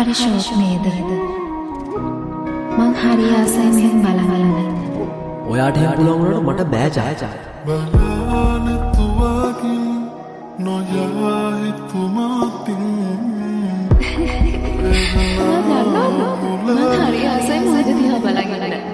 හරි ෂෝක් නේද? මං හරි ආසයි මෙහෙන් බලන්න. ඔයාට එහෙම පුළුවන් වුණාට මට බෑ ජය. බලන්න තුවාකින් නොයා හිතුමාතින් මං හරි ආසයි මොකද දිහා බලන්න.